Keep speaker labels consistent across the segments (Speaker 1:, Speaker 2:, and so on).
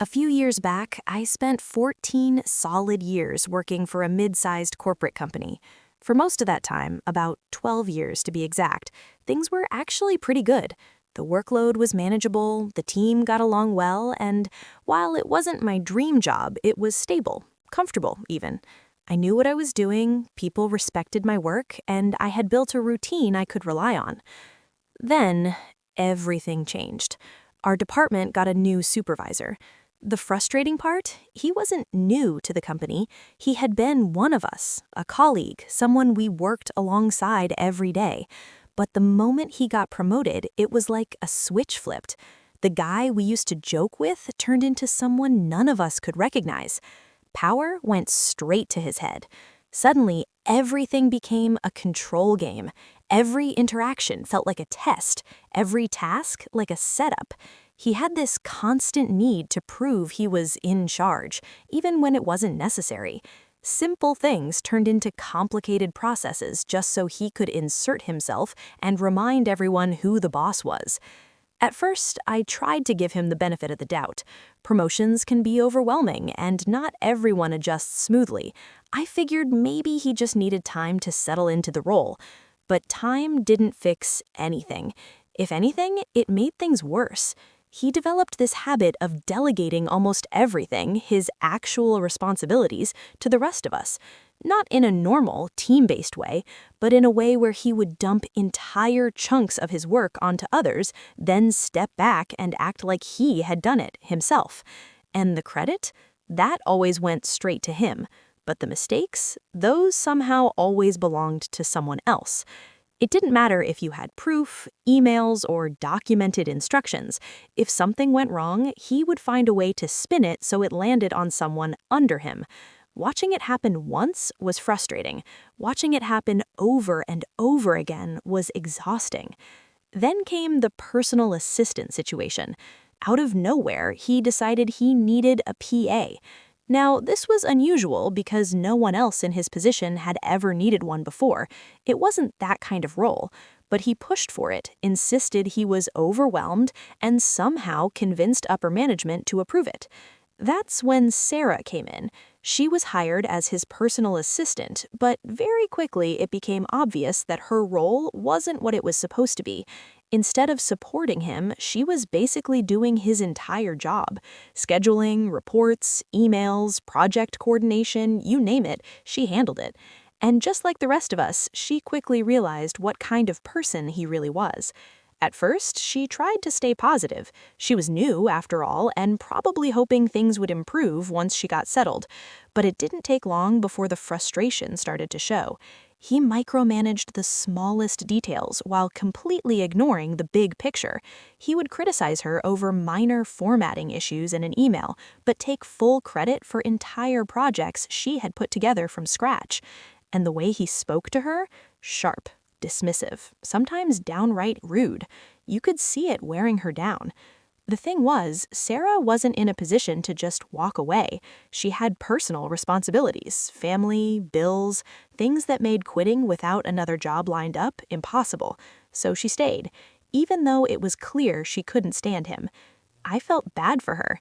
Speaker 1: A few years back, I spent 14 solid years working for a mid-sized corporate company. For most of that time, about 12 years to be exact, things were actually pretty good. The workload was manageable, the team got along well, and while it wasn't my dream job, it was stable, comfortable even. I knew what I was doing, people respected my work, and I had built a routine I could rely on. Then, everything changed. Our department got a new supervisor. The frustrating part, he wasn't new to the company. He had been one of us, a colleague, someone we worked alongside every day. But the moment he got promoted, it was like a switch flipped. The guy we used to joke with turned into someone none of us could recognize. Power went straight to his head. Suddenly, everything became a control game. Every interaction felt like a test, every task like a setup. He had this constant need to prove he was in charge, even when it wasn't necessary. Simple things turned into complicated processes just so he could insert himself and remind everyone who the boss was. At first, I tried to give him the benefit of the doubt. Promotions can be overwhelming, and not everyone adjusts smoothly. I figured maybe he just needed time to settle into the role. But time didn't fix anything. If anything, it made things worse. He developed this habit of delegating almost everything, his actual responsibilities, to the rest of us. Not in a normal, team-based way, but in a way where he would dump entire chunks of his work onto others, then step back and act like he had done it himself. And the credit? That always went straight to him. But the mistakes? Those somehow always belonged to someone else. It didn't matter if you had proof, emails, or documented instructions. If something went wrong, he would find a way to spin it so it landed on someone under him. Watching it happen once was frustrating. Watching it happen over and over again was exhausting. Then came the personal assistant situation. Out of nowhere, he decided he needed a PA. Now, this was unusual because no one else in his position had ever needed one before. It wasn't that kind of role, but he pushed for it, insisted he was overwhelmed, and somehow convinced upper management to approve it. That's when Sarah came in. She was hired as his personal assistant, but very quickly it became obvious that her role wasn't what it was supposed to be. Instead of supporting him, she was basically doing his entire job. Scheduling, reports, emails, project coordination, you name it, she handled it. And just like the rest of us, she quickly realized what kind of person he really was. At first, she tried to stay positive. She was new, after all, and probably hoping things would improve once she got settled. But it didn't take long before the frustration started to show. He micromanaged the smallest details while completely ignoring the big picture. He would criticize her over minor formatting issues in an email, but take full credit for entire projects she had put together from scratch. And the way he spoke to her? Sharp, dismissive, sometimes downright rude. You could see it wearing her down. The thing was, Sarah wasn't in a position to just walk away. She had personal responsibilities, family, bills, things that made quitting without another job lined up impossible. So she stayed, even though it was clear she couldn't stand him. I felt bad for her.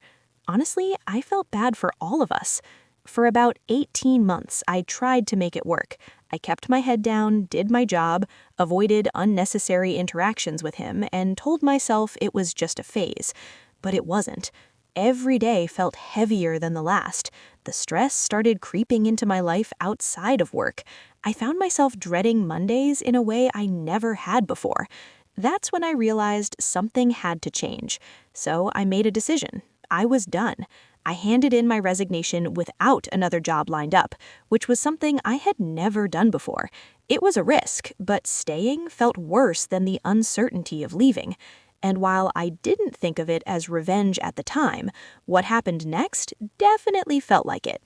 Speaker 1: Honestly, I felt bad for all of us. For about 18 months, I tried to make it work. I kept my head down, did my job, avoided unnecessary interactions with him, and told myself it was just a phase. But it wasn't. Every day felt heavier than the last. The stress started creeping into my life outside of work. I found myself dreading Mondays in a way I never had before. That's when I realized something had to change. So I made a decision. I was done. I handed in my resignation without another job lined up, which was something I had never done before. It was a risk, but staying felt worse than the uncertainty of leaving. And while I didn't think of it as revenge at the time, what happened next definitely felt like it.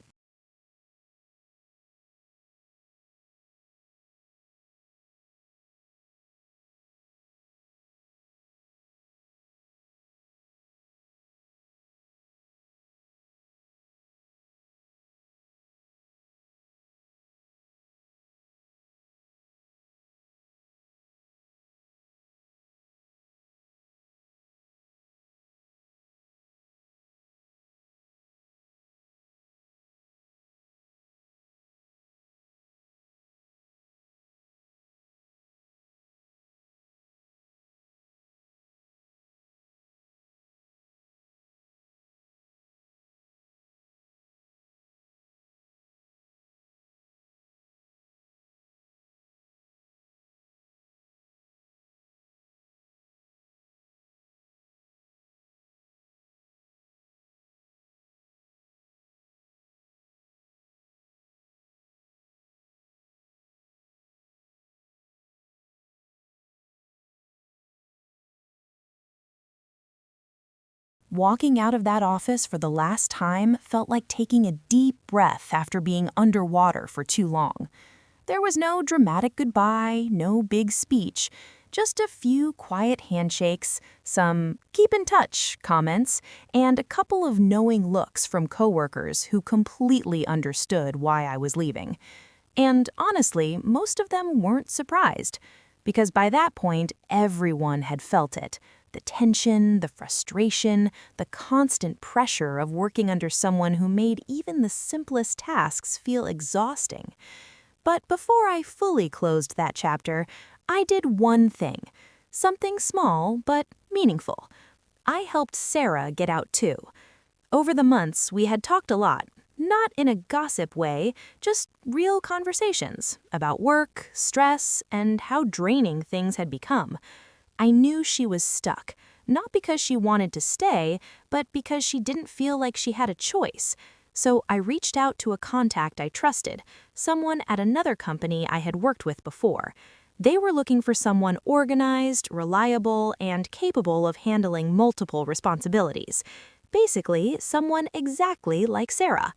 Speaker 1: Walking out of that office for the last time felt like taking a deep breath after being underwater for too long. There was no dramatic goodbye, no big speech, just a few quiet handshakes, some keep in touch comments, and a couple of knowing looks from coworkers who completely understood why I was leaving. And honestly, most of them weren't surprised, because by that point, everyone had felt it. The tension, the frustration, the constant pressure of working under someone who made even the simplest tasks feel exhausting. But before I fully closed that chapter, I did one thing. Something small, but meaningful. I helped Sarah get out too. Over the months, we had talked a lot. Not in a gossip way, just real conversations about work, stress, and how draining things had become. I knew she was stuck, not because she wanted to stay, but because she didn't feel like she had a choice. So I reached out to a contact I trusted, someone at another company I had worked with before. They were looking for someone organized, reliable, and capable of handling multiple responsibilities. Basically, someone exactly like Sarah.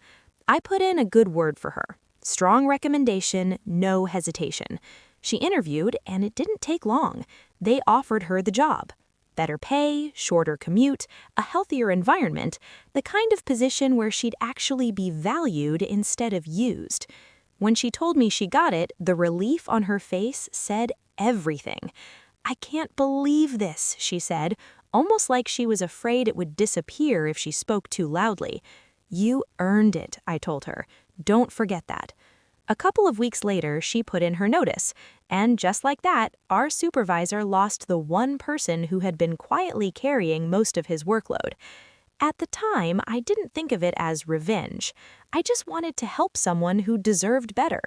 Speaker 1: I put in a good word for her. Strong recommendation, no hesitation. She interviewed, and it didn't take long. They offered her the job. Better pay, shorter commute, a healthier environment, the kind of position where she'd actually be valued instead of used. When she told me she got it, the relief on her face said everything. "I can't believe this," she said, almost like she was afraid it would disappear if she spoke too loudly. "You earned it," I told her. "Don't forget that." A couple of weeks later, she put in her notice, and just like that, our supervisor lost the one person who had been quietly carrying most of his workload. At the time, I didn't think of it as revenge. I just wanted to help someone who deserved better.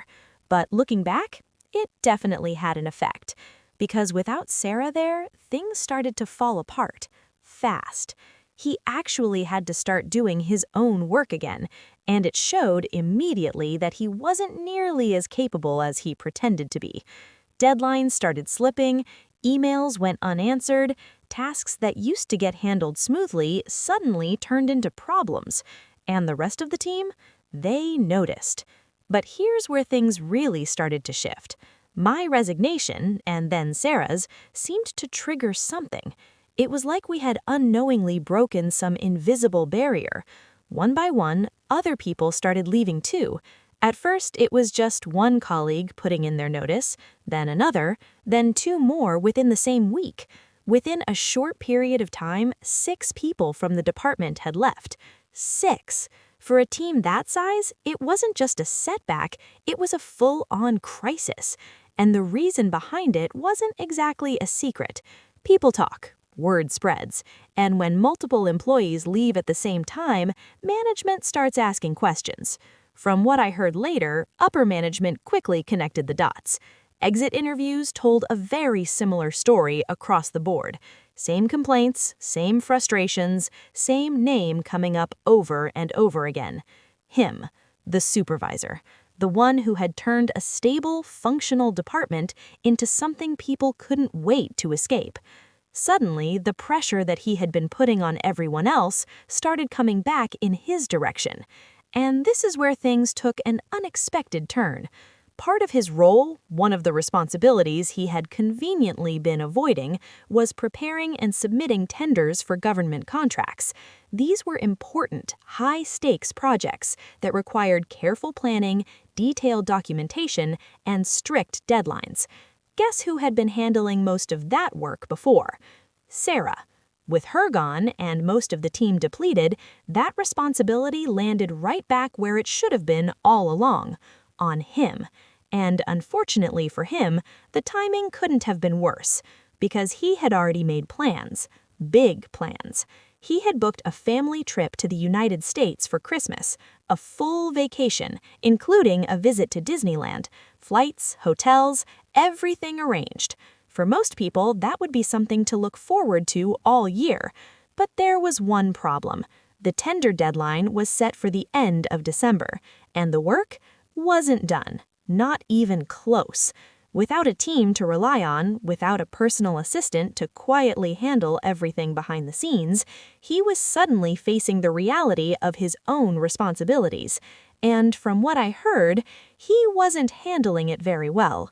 Speaker 1: But looking back, it definitely had an effect. Because without Sarah there, things started to fall apart. Fast. He actually had to start doing his own work again, and it showed immediately that he wasn't nearly as capable as he pretended to be. Deadlines started slipping, emails went unanswered, tasks that used to get handled smoothly suddenly turned into problems. And the rest of the team? They noticed. But here's where things really started to shift. My resignation, and then Sarah's, seemed to trigger something. It was like we had unknowingly broken some invisible barrier. One by one, other people started leaving too. At first, it was just one colleague putting in their notice, then another, then two more within the same week. Within a short period of time, 6 people from the department had left. 6! For a team that size, it wasn't just a setback, it was a full-on crisis. And the reason behind it wasn't exactly a secret. People talk. Word spreads, and when multiple employees leave at the same time, management starts asking questions. From what I heard later, upper management quickly connected the dots. Exit interviews told a very similar story across the board. Same complaints, same frustrations, same name coming up over and over again. Him, the supervisor, the one who had turned a stable, functional department into something people couldn't wait to escape. Suddenly, the pressure that he had been putting on everyone else started coming back in his direction. And this is where things took an unexpected turn. Part of his role, one of the responsibilities he had conveniently been avoiding, was preparing and submitting tenders for government contracts. These were important, high-stakes projects that required careful planning, detailed documentation, and strict deadlines. Guess who had been handling most of that work before? Sarah. With her gone and most of the team depleted, that responsibility landed right back where it should have been all along, on him. And unfortunately for him, the timing couldn't have been worse, because he had already made plans, big plans. He had booked a family trip to the United States for Christmas, a full vacation, including a visit to Disneyland, flights, hotels, everything arranged. For most people, that would be something to look forward to all year. But there was one problem. The tender deadline was set for the end of December, and the work wasn't done. Not even close. Without a team to rely on, without a personal assistant to quietly handle everything behind the scenes, he was suddenly facing the reality of his own responsibilities. And from what I heard, he wasn't handling it very well.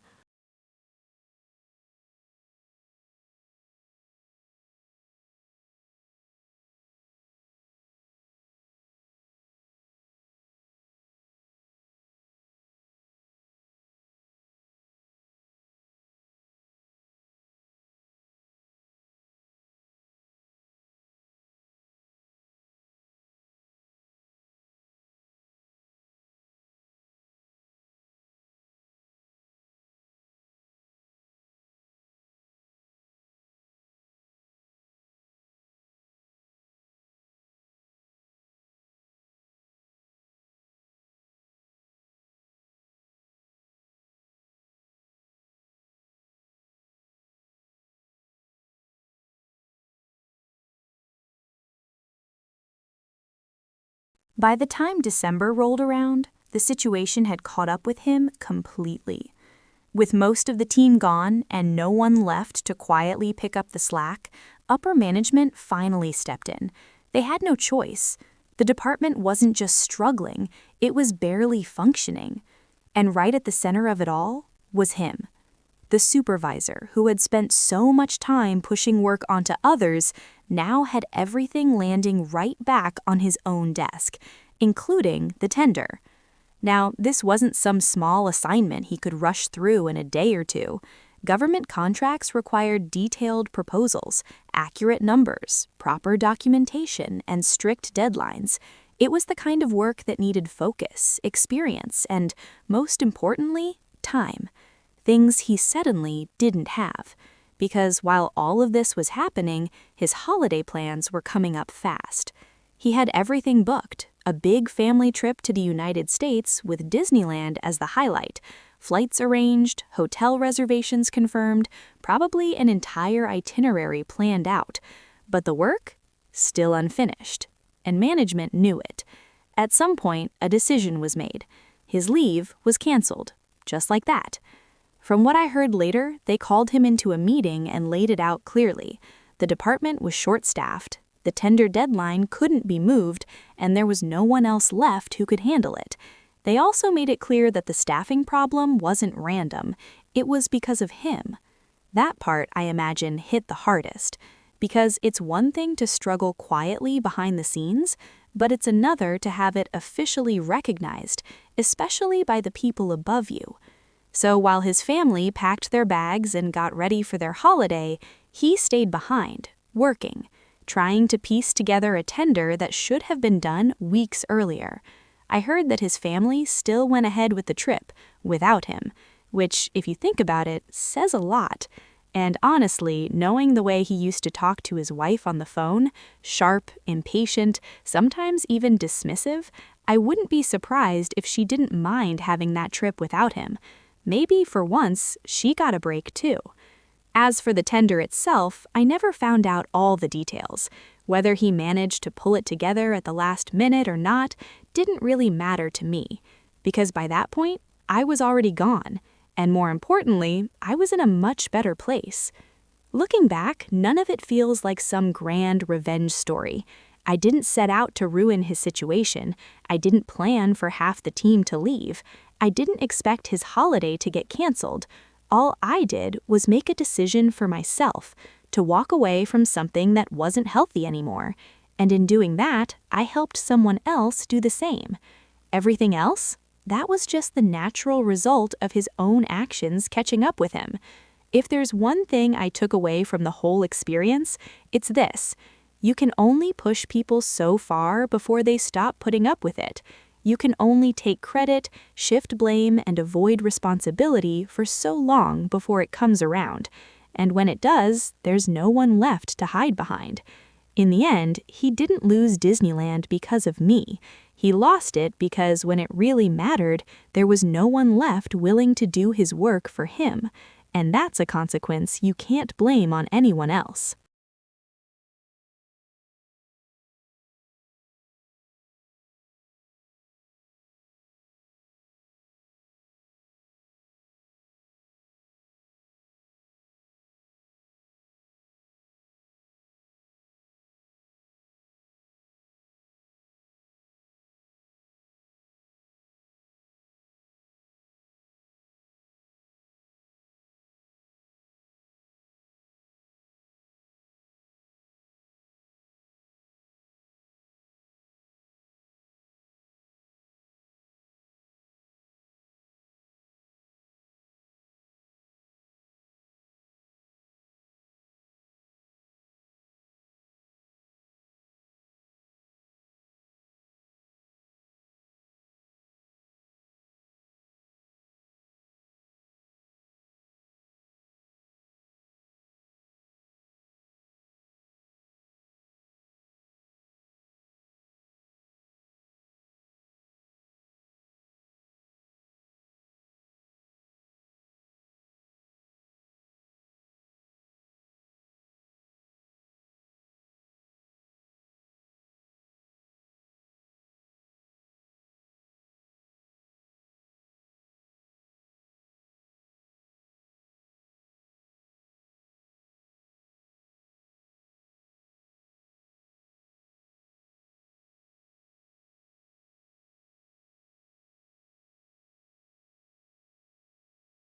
Speaker 1: By the time December rolled around, the situation had caught up with him completely. With most of the team gone and no one left to quietly pick up the slack, upper management finally stepped in. They had no choice. The department wasn't just struggling, it was barely functioning. And right at the center of it all was him. The supervisor, who had spent so much time pushing work onto others, now had everything landing right back on his own desk, including the tender. Now, this wasn't some small assignment he could rush through in a day or two. Government contracts required detailed proposals, accurate numbers, proper documentation, and strict deadlines. It was the kind of work that needed focus, experience, and, most importantly, time. Things he suddenly didn't have. Because while all of this was happening, his holiday plans were coming up fast. He had everything booked, a big family trip to the United States with Disneyland as the highlight, flights arranged, hotel reservations confirmed, probably an entire itinerary planned out. But the work? Still unfinished. And management knew it. At some point, a decision was made. His leave was canceled, just like that. From what I heard later, they called him into a meeting and laid it out clearly. The department was short-staffed, the tender deadline couldn't be moved, and there was no one else left who could handle it. They also made it clear that the staffing problem wasn't random, it was because of him. That part, I imagine, hit the hardest, because it's one thing to struggle quietly behind the scenes, but it's another to have it officially recognized, especially by the people above you. So while his family packed their bags and got ready for their holiday, he stayed behind, working, trying to piece together a tender that should have been done weeks earlier. I heard that his family still went ahead with the trip without him, which, if you think about it, says a lot. And honestly, knowing the way he used to talk to his wife on the phone, sharp, impatient, sometimes even dismissive, I wouldn't be surprised if she didn't mind having that trip without him. Maybe, for once, she got a break too. As for the tender itself, I never found out all the details. Whether he managed to pull it together at the last minute or not didn't really matter to me, because by that point, I was already gone, and more importantly, I was in a much better place. Looking back, none of it feels like some grand revenge story. I didn't set out to ruin his situation. I didn't plan for half the team to leave. I didn't expect his holiday to get canceled. All I did was make a decision for myself, to walk away from something that wasn't healthy anymore. And in doing that, I helped someone else do the same. Everything else? That was just the natural result of his own actions catching up with him. If there's one thing I took away from the whole experience, it's this. You can only push people so far before they stop putting up with it. You can only take credit, shift blame, and avoid responsibility for so long before it comes around. And when it does, there's no one left to hide behind. In the end, he didn't lose Disneyland because of me. He lost it because when it really mattered, there was no one left willing to do his work for him. And that's a consequence you can't blame on anyone else.